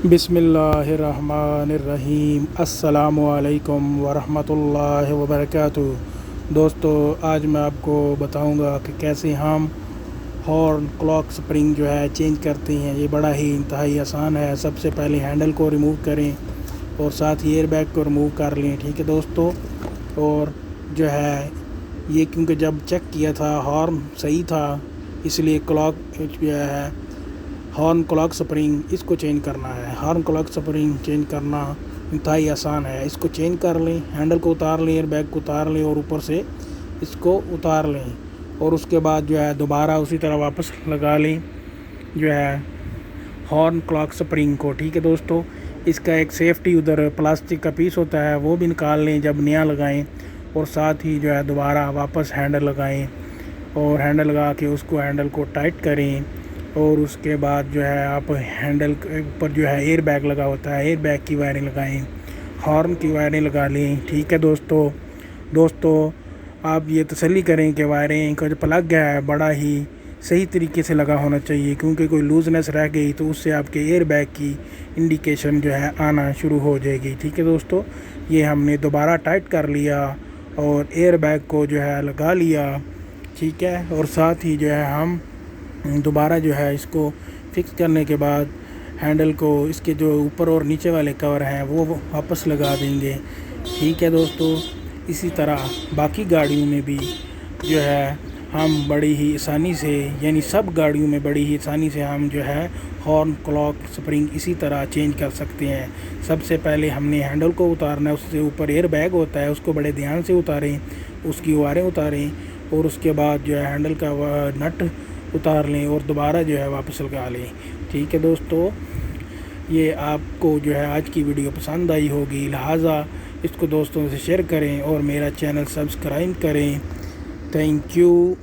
बिस्मिल्लाहिर्रहमानिर्रहीम अस्सलामुअलैकुम वरहमतुल्लाहि वबरकातुहू। दोस्तों, आज मैं आपको बताऊंगा कि कैसे हम हॉर्न क्लॉक स्प्रिंग जो है चेंज करते हैं। ये बड़ा ही इंतहाई आसान है। सबसे पहले हैंडल को रिमूव करें और साथ ही एयर बैग को रिमूव कर लें। ठीक है दोस्तों। और जो है ये क्योंकि जब चेक किया था हॉर्न सही था, इसलिए क्लॉक जो है हॉर्न क्लॉक स्प्रिंग इसको चेंज करना है। हॉर्न क्लॉक स्प्रिंग चेंज करना इंतहाई आसान है। इसको चेंज कर लें, हैंडल को उतार लें, एयर बैग को उतार लें और ऊपर से इसको उतार लें और उसके बाद जो है दोबारा उसी तरह वापस लगा लें जो है हॉर्न क्लॉक स्प्रिंग को। ठीक है दोस्तों। इसका एक सेफ्टी उधर प्लास्टिक का पीस होता है, वो भी निकाल लें जब नया लगाएं और साथ ही जो है दोबारा वापस हैंडल लगाएं और हैंडल लगा के उसको हैंडल को टाइट करें और उसके बाद जो है आप हैंडल के ऊपर जो है एयर बैग लगा होता है, एयर बैग की वायरिंग लगाएं, हॉर्न की वायरिंग लगा लें। ठीक है दोस्तों, आप ये तसल्ली करें कि वायरिंग का जो प्लग है बड़ा ही सही तरीके से लगा होना चाहिए, क्योंकि कोई लूजनेस रह गई तो उससे आपके एयर बैग की इंडिकेशन जो है आना शुरू हो जाएगी। ठीक है दोस्तों। ये हमने दोबारा टाइट कर लिया और एयर बैग को जो है लगा लिया। ठीक है। और साथ ही जो है हम दोबारा जो है इसको फिक्स करने के बाद हैंडल को इसके जो ऊपर और नीचे वाले कवर हैं वो वापस लगा देंगे। ठीक है दोस्तों। इसी तरह बाकी गाड़ियों में भी जो है हम बड़ी ही आसानी से, यानी सब गाड़ियों में बड़ी ही आसानी से हम जो है हॉर्न क्लॉक स्प्रिंग इसी तरह चेंज कर सकते हैं। सबसे पहले हमने हैंडल को उतारना है, उससे ऊपर एयर बैग होता है, उसको बड़े ध्यान से उतारें, उसकी वायरें उतारें और उसके बाद जो है हैंडल का नट उतार लें और दोबारा जो है वापस लगा लें। ठीक है दोस्तों। ये आपको जो है आज की वीडियो पसंद आई होगी, लिहाजा इसको दोस्तों से शेयर करें और मेरा चैनल सब्सक्राइब करें। Thank you.